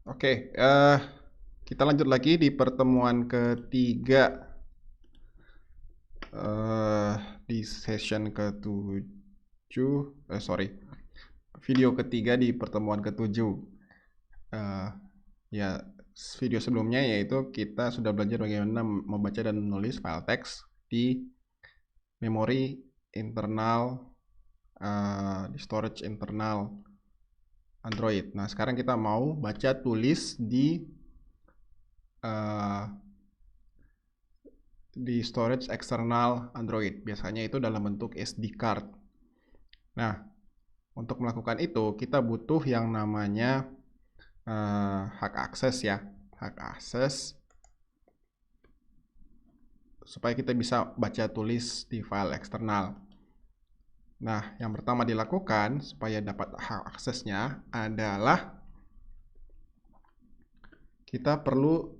Oke, kita lanjut lagi di pertemuan ketiga, eh, di session ke-7, video ketiga di pertemuan ke-7. Eh, ya, video sebelumnya yaitu kita sudah belajar bagaimana membaca dan menulis file teks di memori internal, di storage internal Android. Nah, sekarang kita mau baca tulis di storage eksternal Android. Biasanya itu dalam bentuk SD card. Nah, untuk melakukan itu kita butuh yang namanya hak akses ya. Hak akses supaya kita bisa baca tulis di file eksternal. Nah, yang pertama dilakukan supaya dapat hak aksesnya adalah kita perlu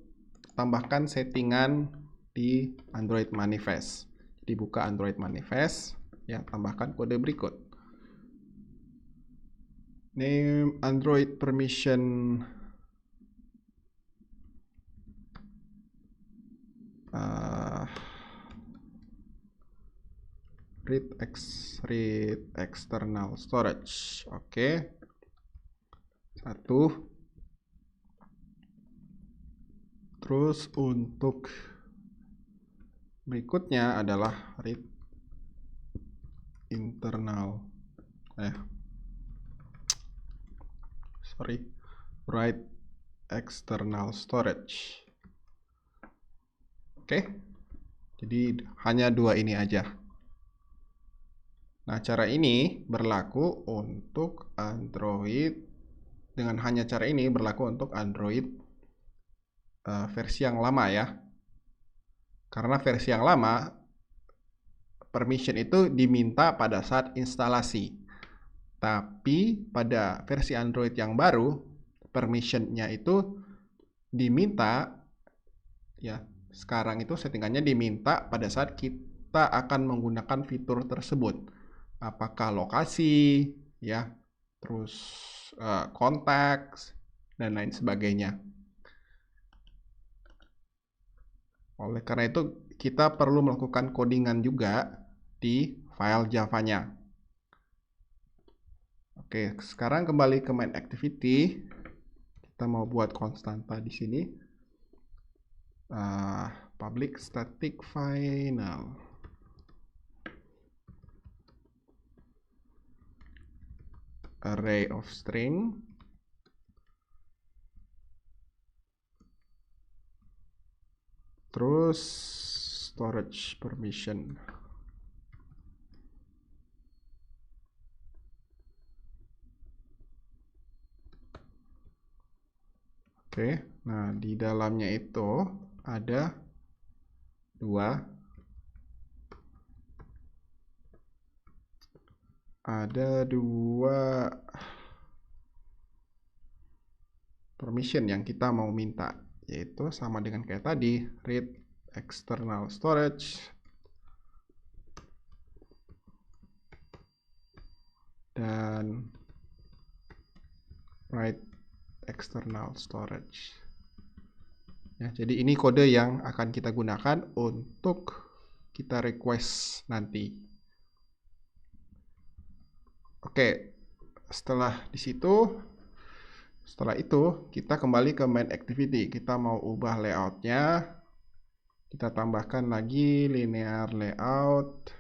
tambahkan settingan di Android Manifest. Jadi buka Android Manifest, ya, tambahkan kode berikut. Name Android permission read external storage. Oke. Satu. Terus untuk berikutnya adalah read internal write external storage. Oke. Jadi hanya dua ini aja. Nah, cara ini berlaku untuk Android. Dengan hanya cara ini berlaku untuk Android versi yang lama ya. Karena versi yang lama permission itu diminta pada saat instalasi. Tapi pada versi Android yang baru, permissionnya itu diminta, ya, sekarang itu settingannya diminta pada saat kita akan menggunakan fitur tersebut. Apakah lokasi, ya, terus konteks, dan lain sebagainya. Oleh karena itu, kita perlu melakukan codingan juga di file Java-nya. Oke, sekarang kembali ke main activity. Kita mau buat konstanta di sini. Public static final. Array of string. Terus storage permission. Oke, nah di dalamnya itu ada dua permission yang kita mau minta, yaitu sama dengan kayak tadi, read external storage dan write external storage. Ya, jadi ini kode yang akan kita gunakan untuk kita request nanti. Oke, setelah itu kita kembali ke main activity. Kita mau ubah layoutnya. Kita tambahkan lagi linear layout,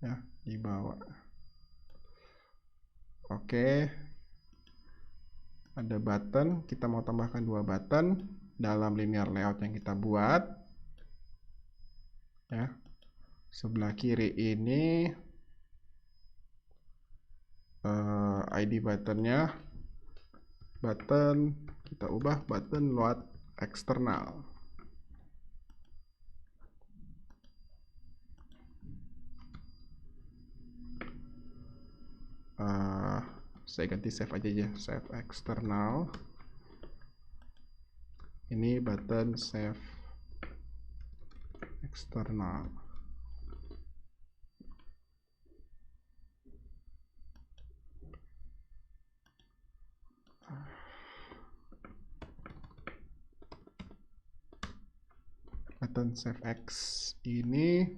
ya, di bawah. Oke, ada button. Kita mau tambahkan dua button dalam linear layout yang kita buat, ya. Sebelah kiri ini ID buttonnya, kita ubah button load eksternal. Saya ganti save aja ya, save eksternal. Ini button save eksternal. button save X ini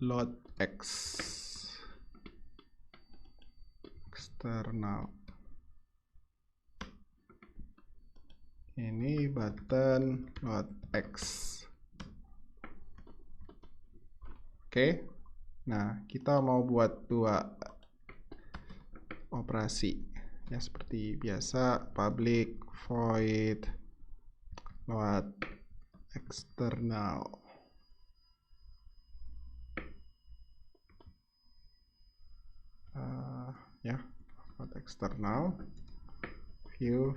load X eksternal. Ini button load X. Oke. Nah, kita mau buat dua operasi. Ya, seperti biasa, public void load eksternal. Ya, load eksternal, view,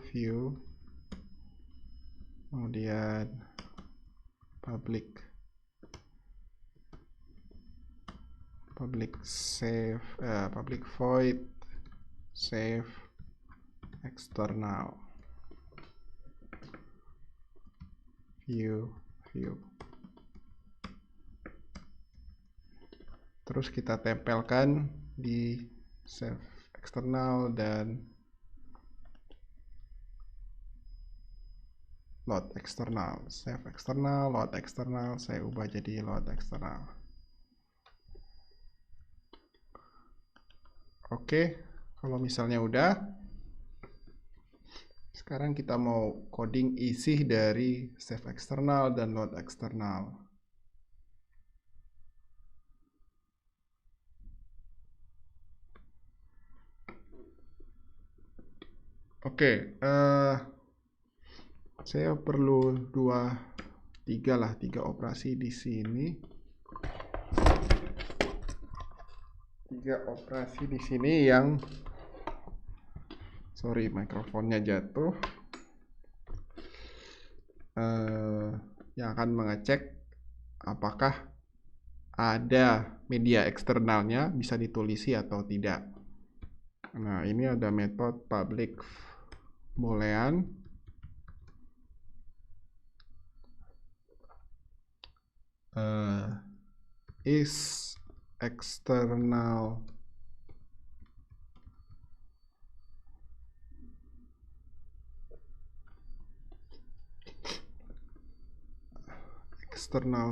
kemudian public save, public void save eksternal, view. Terus kita tempelkan di save eksternal dan load eksternal. Save eksternal, load eksternal, saya ubah jadi load eksternal. Oke, kalau misalnya udah, sekarang kita mau coding isi dari save eksternal dan load eksternal. Oke, saya perlu tiga operasi di sini. Tiga operasi di sini yang, sorry, mikrofonnya jatuh. Yang akan mengecek apakah ada media eksternalnya bisa ditulisi atau tidak. Nah, ini ada metode public boolean is external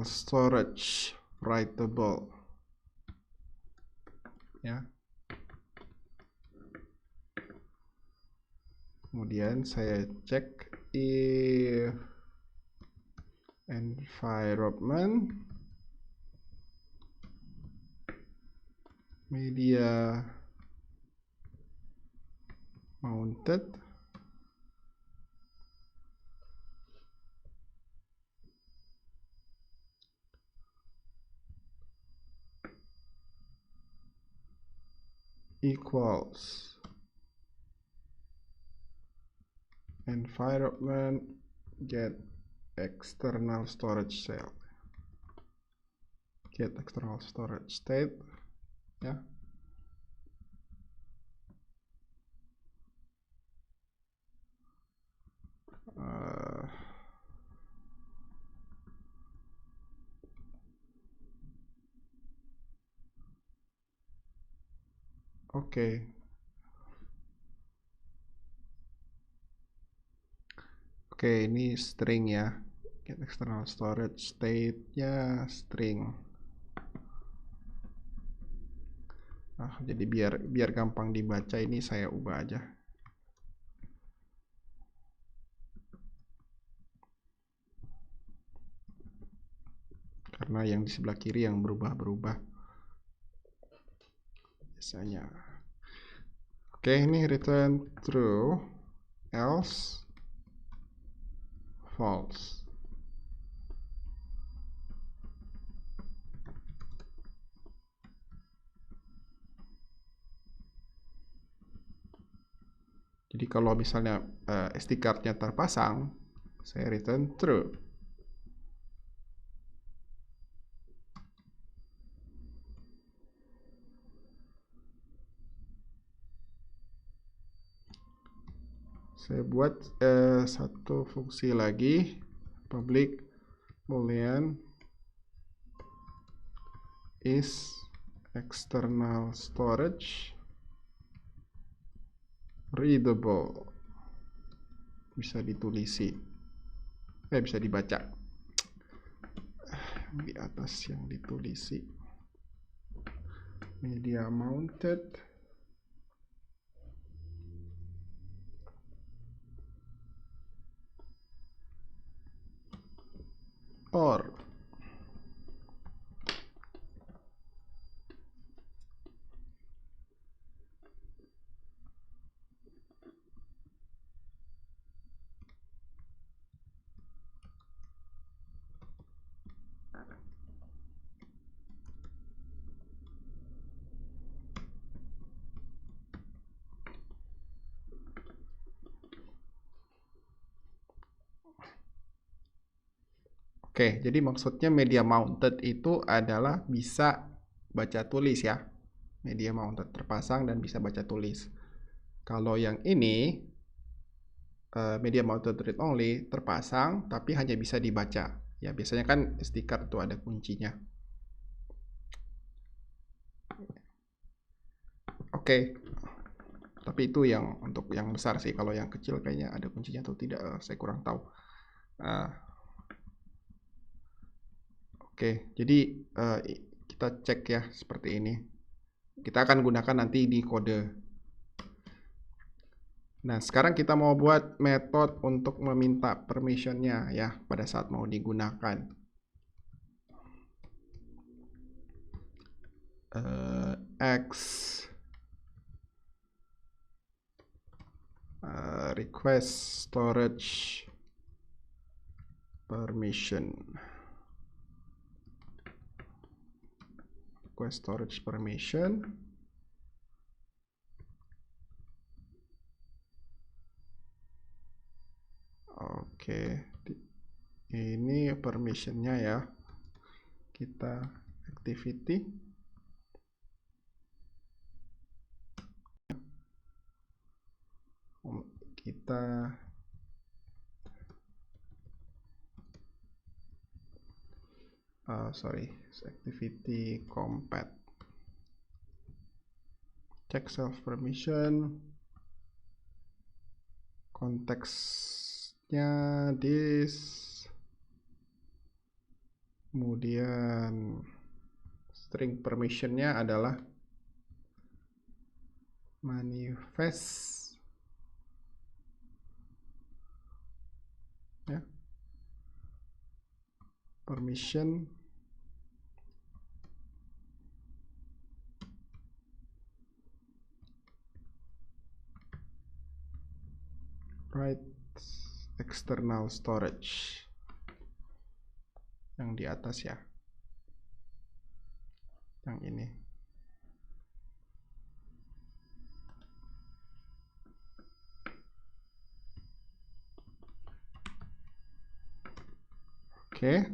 storage writable, ya. Kemudian saya cek if environment media mounted equals environment get external storage cell, get external storage state, ya. Oke. Oke, ini string ya. Get external storage state-nya string. Nah, jadi biar gampang dibaca ini saya ubah aja. Karena yang di sebelah kiri yang berubah-berubah biasanya. Oke, ini return true, else false. Jadi kalau misalnya SD card-nya terpasang, saya return true. Saya buat satu fungsi lagi, public boolean is external storage readable, bisa ditulisi. bisa dibaca. Di atas yang ditulisi media mounted or Oke, jadi maksudnya media mounted itu adalah bisa baca tulis ya. Media mounted terpasang dan bisa baca tulis. Kalau yang ini media mounted read only terpasang tapi hanya bisa dibaca. Ya, biasanya kan SD card itu ada kuncinya. Oke. Tapi itu yang untuk yang besar sih. Kalau yang kecil kayaknya ada kuncinya atau tidak, saya kurang tahu. Oke, jadi kita cek ya seperti ini. Kita akan gunakan nanti di kode. Nah, sekarang kita mau buat metode untuk meminta permission-nya ya pada saat mau digunakan. X request storage permission. Request storage permission. Oke, ini permission-nya ya. Kita activity. Kita activity compat. Check self permission. Konteksnya this. Kemudian string permissionnya adalah manifest ya. Permission write external storage yang di atas ya, yang ini. Oke,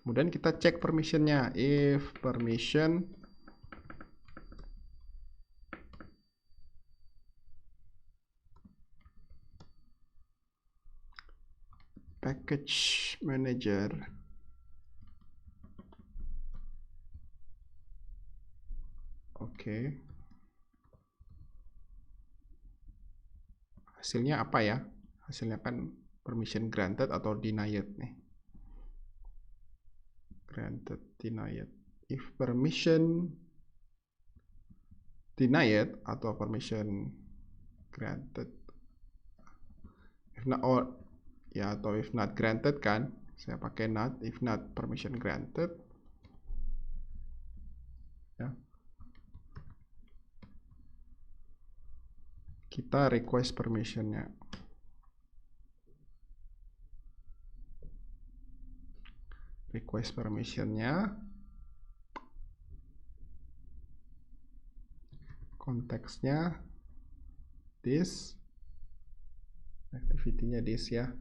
kemudian kita cek permissionnya. If permission package manager oke. Hasilnya apa ya? Hasilnya kan permission granted atau denied nih. Granted, denied. If permission denied atau permission granted, if not or ya, atau if not granted kan, saya pakai not. If not permission granted ya, kita request permissionnya. Request permissionnya, konteksnya this, activity-nya this ya,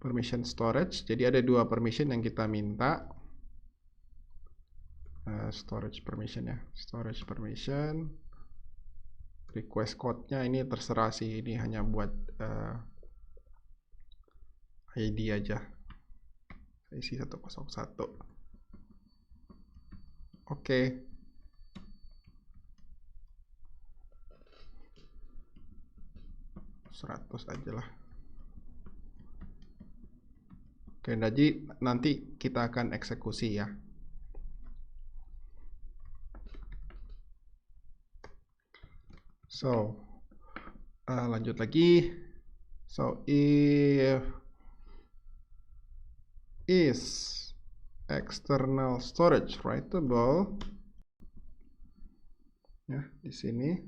permission storage. Jadi ada dua permission yang kita minta. Storage permission ya, storage permission. Request code-nya ini terserah sih, ini hanya buat ID aja. Isi 101. Oke. .100 aja lah. Oke, jadi nanti kita akan eksekusi ya. So, lanjut lagi. So, if is external storage writable, ya, di sini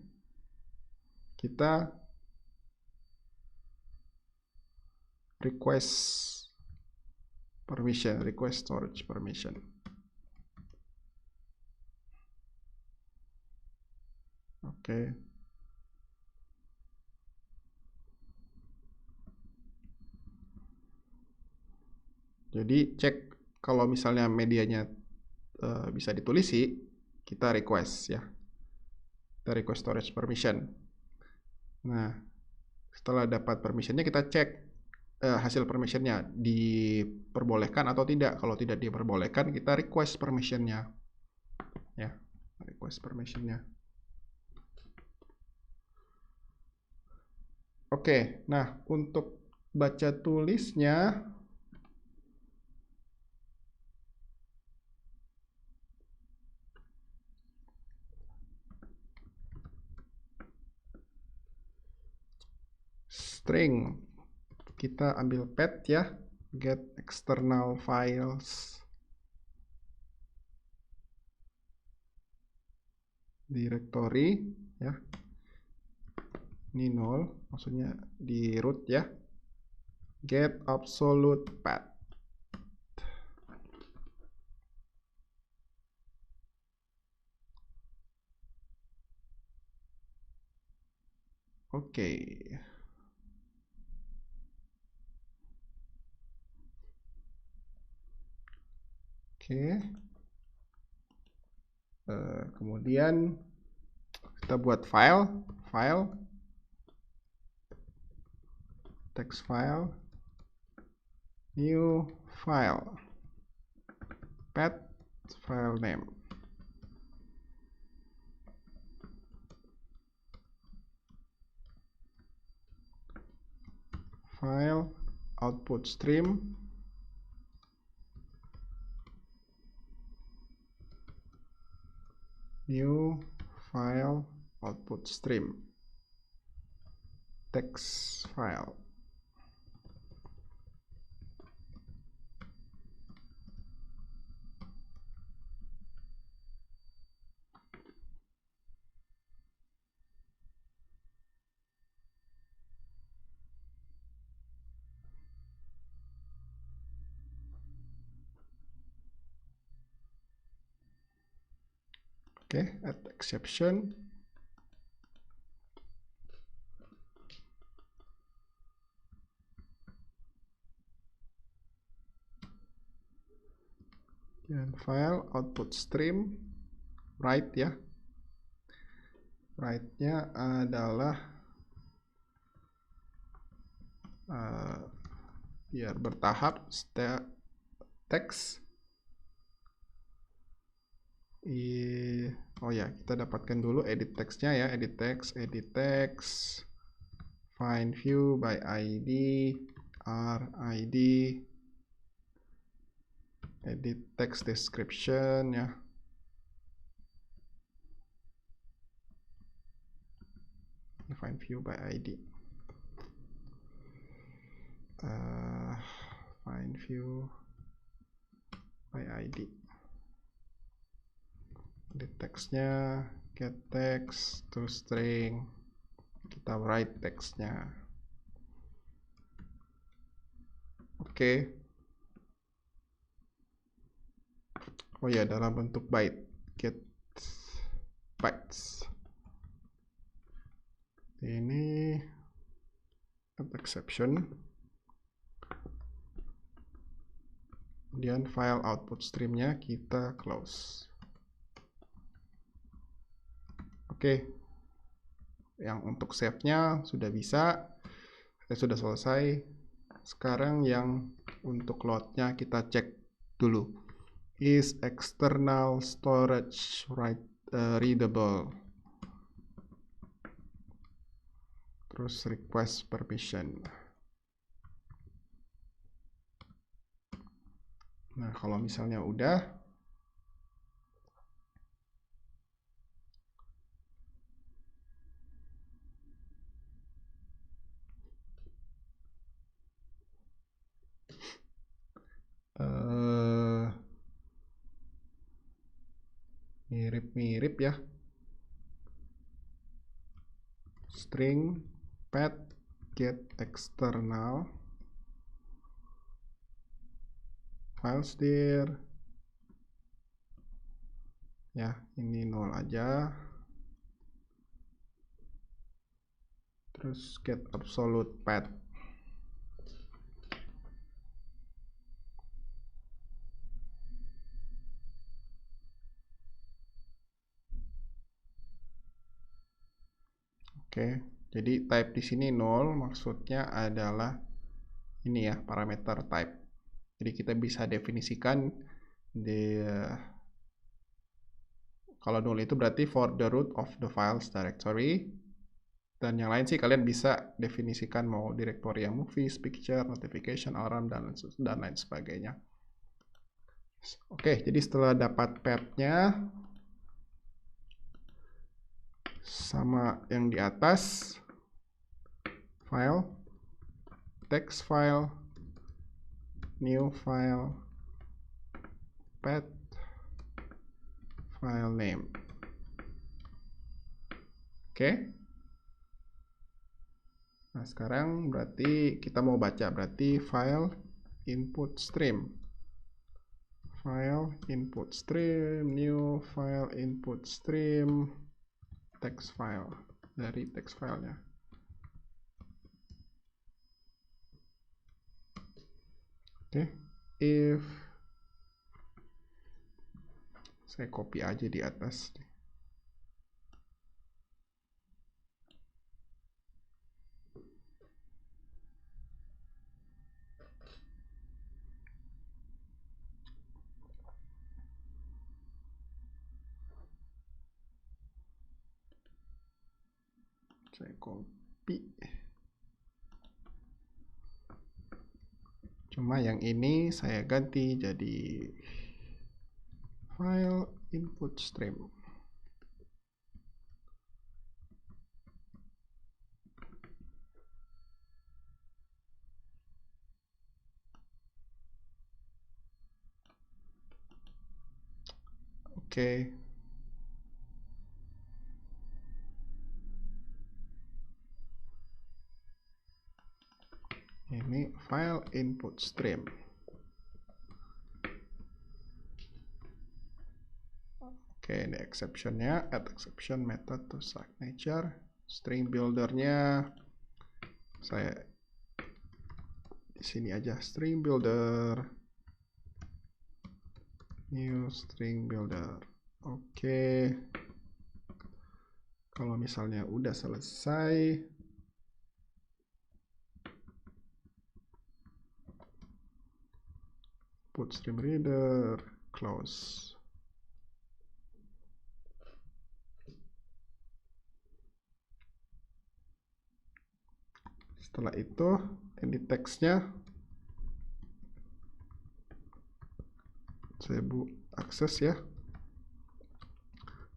kita request permission, request storage permission. Oke. Jadi cek kalau misalnya medianya bisa ditulisi, kita request ya. Kita request storage permission. Nah, setelah dapat permissionnya kita cek hasil permissionnya diperbolehkan atau tidak. Kalau tidak diperbolehkan, kita request permissionnya. Ya, request permissionnya. Oke, nah untuk baca tulisnya string, kita ambil path ya, get external files directory ya. Ini 0, maksudnya di root ya. Get absolute path. Oke. Kemudian kita buat file text file, new file, path file name. File output stream, new file output stream, text file. Oke, add exception. Dan file output stream write ya. Write-nya adalah biar bertahap text. Oh ya, kita dapatkan dulu edit text-nya ya, edit text, find view by ID, RID, edit text description ya. Find view by ID. Find view by ID. Edit text-nya, get text to string. Kita write text-nya. Oke. Oh ya, dalam bentuk byte. Get bytes. Ini add exception. Kemudian file output stream-nya kita close. Oke. Yang untuk save-nya sudah bisa. Sudah selesai. Sekarang yang untuk load-nya kita cek dulu. Is external storage readable? Terus request permission. Nah, kalau misalnya udah, mirip-mirip ya. String pet get external files dir. Ya, ini 0 aja. Terus get absolute pet. Oke, jadi type di sini 0 maksudnya adalah ini ya, parameter type. Jadi kita bisa definisikan kalau 0 itu berarti for the root of the files directory. Dan yang lain sih kalian bisa definisikan mau directory yang movies, picture, notification, alarm, dan lain sebagainya. Oke, jadi setelah dapat path-nya sama yang di atas, file, text file, new file, path, file name. Oke. Nah, sekarang berarti kita mau baca, berarti file input stream. File input stream, new file input stream, text file, dari text filenya. Oke, if saya copy aja di atas. Saya copy. Cuma yang ini saya ganti jadi file input stream. Oke. Ini file input stream. Oke, ini exceptionnya, add exception method to signature. String buildernya saya di sini aja, string builder, new string builder. Oke, kalau misalnya udah selesai, put stream reader, close. Setelah itu, edit text-nya saya akses ya,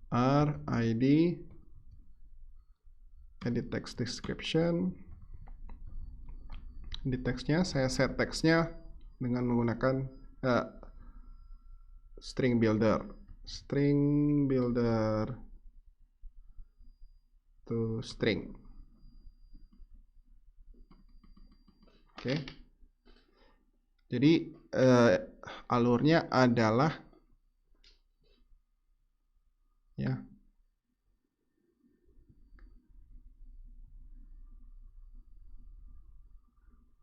rid, edit text description. Di text-nya saya set text-nya dengan menggunakan string builder to string. Oke. Jadi alurnya adalah ya,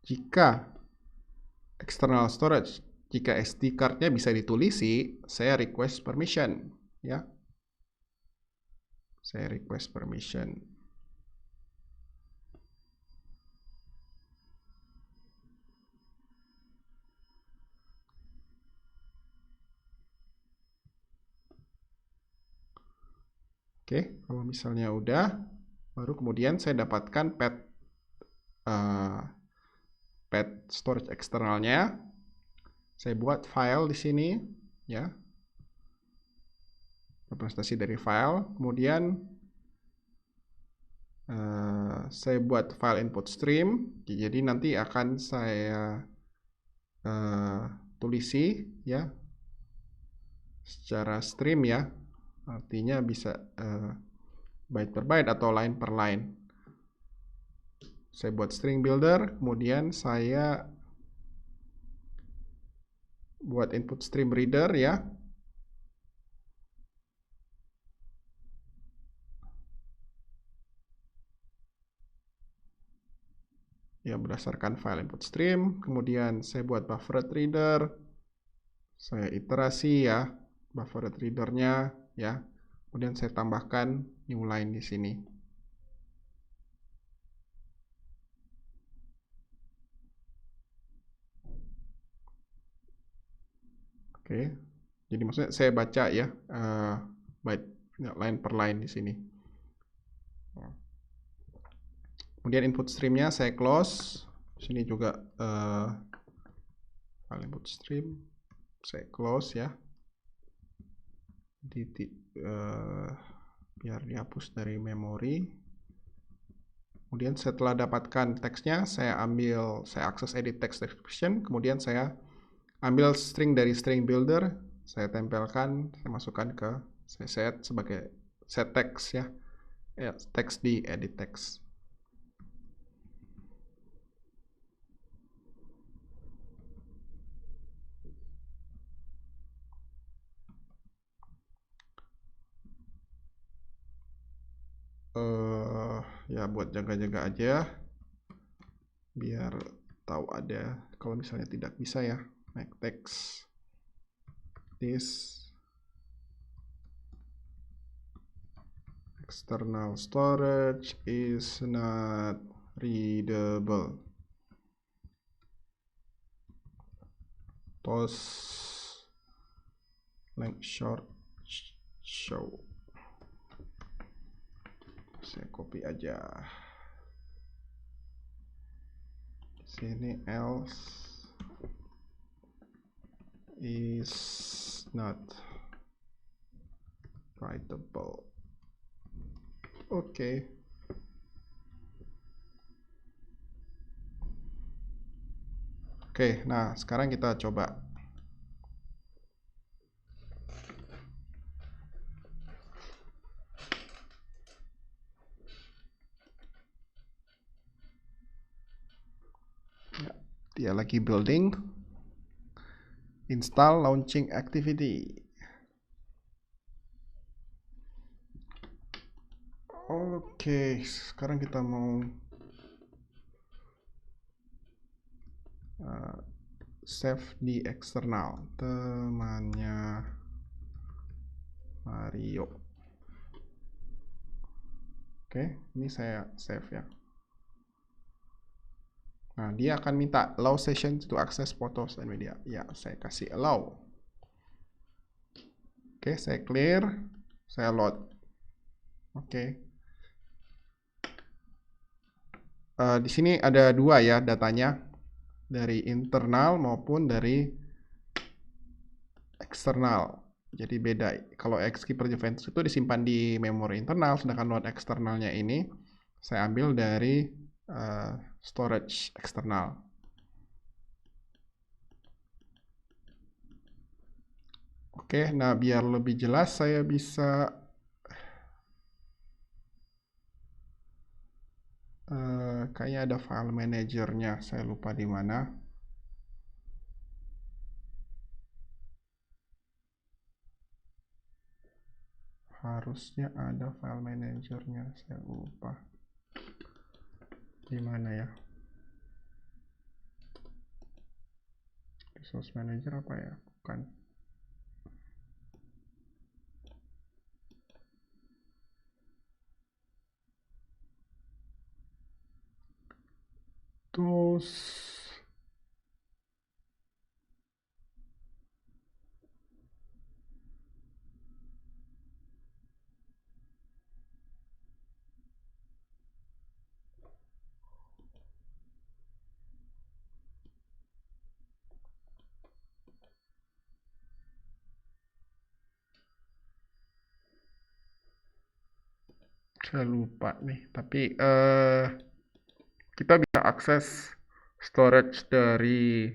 jika external storage, jika SD card-nya bisa ditulisi, saya request permission ya. Saya request permission. Oke, kalau misalnya udah, baru kemudian saya dapatkan path storage eksternalnya. Saya buat file di sini, ya. Representasi dari file. Kemudian saya buat file input stream. Jadi nanti akan saya tulisi, ya, secara stream, ya. Artinya bisa byte per byte atau line per line. Saya buat string builder, kemudian saya buat input stream reader, ya. Ya, berdasarkan file input stream. Kemudian saya buat buffered reader. Saya iterasi, ya, buffered readernya, ya. Kemudian saya tambahkan new line di sini. Oke. Jadi maksudnya saya baca, ya, byte line per line di sini. Kemudian input streamnya saya close. Sini juga file input stream saya close, ya. Biar dihapus dari memori. Kemudian setelah dapatkan teksnya, saya akses edit text description. Kemudian saya ambil string dari string builder, saya tempelkan, saya masukkan saya set sebagai set text, ya, teks di edit text. Ya, buat jaga-jaga aja, biar tahu ada kalau misalnya tidak bisa, ya. Make text this external storage is not readable. Toss length short show. Saya copy aja. Sini else is not writable. Oke. Oke, nah sekarang kita coba. Ya, dia lagi building. Install launching activity. Oke, sekarang kita mau save di eksternal, temannya Mario. Oke, ini saya save, ya. Nah, dia akan minta allow session to access photos and media. Ya, saya kasih allow. Oke, saya clear, saya load. Oke. Di sini ada dua, ya, datanya, dari internal maupun dari eksternal. Jadi beda. Kalau Xkeeper Juventus itu disimpan di memori internal, sedangkan load eksternalnya ini saya ambil dari storage eksternal. Oke, nah biar lebih jelas saya bisa kayaknya ada file manajernya, saya lupa di mana. Harusnya ada file manajernya, saya lupa. Di mana, ya? Resource manager apa, ya? Bukan. Terus Saya lupa nih, tapi kita bisa akses storage dari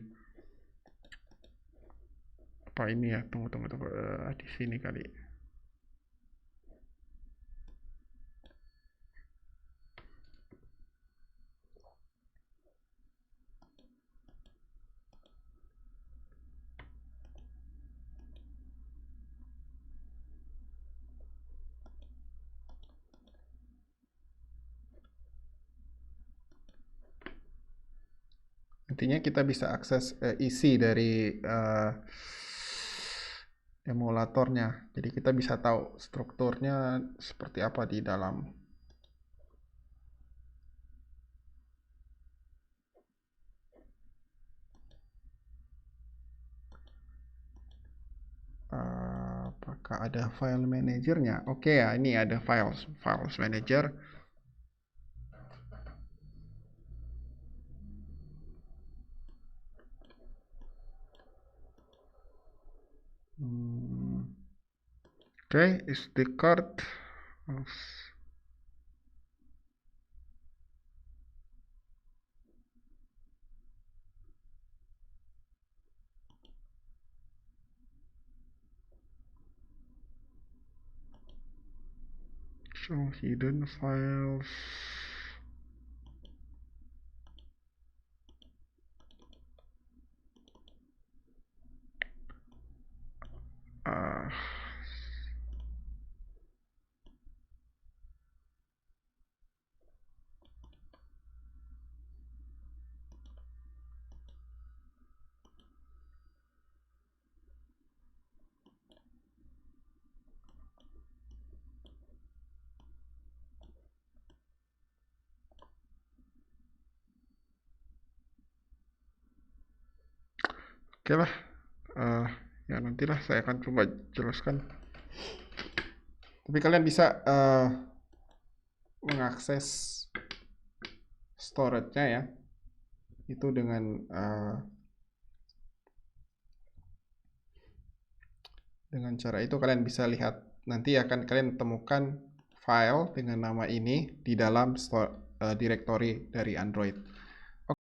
apa ini ya? Tunggu. Di sini kali. Intinya kita bisa akses isi dari emulatornya. Jadi kita bisa tahu strukturnya seperti apa di dalam. Apakah ada file manajernya? Oke ya, ini ada files manager. Oke, SD card. Show hidden files. Oke lah, ya nantilah saya akan coba jelaskan. Tapi kalian bisa mengakses storage-nya ya, itu dengan cara itu kalian bisa lihat. Nanti akan kalian temukan file dengan nama ini di dalam directory dari Android.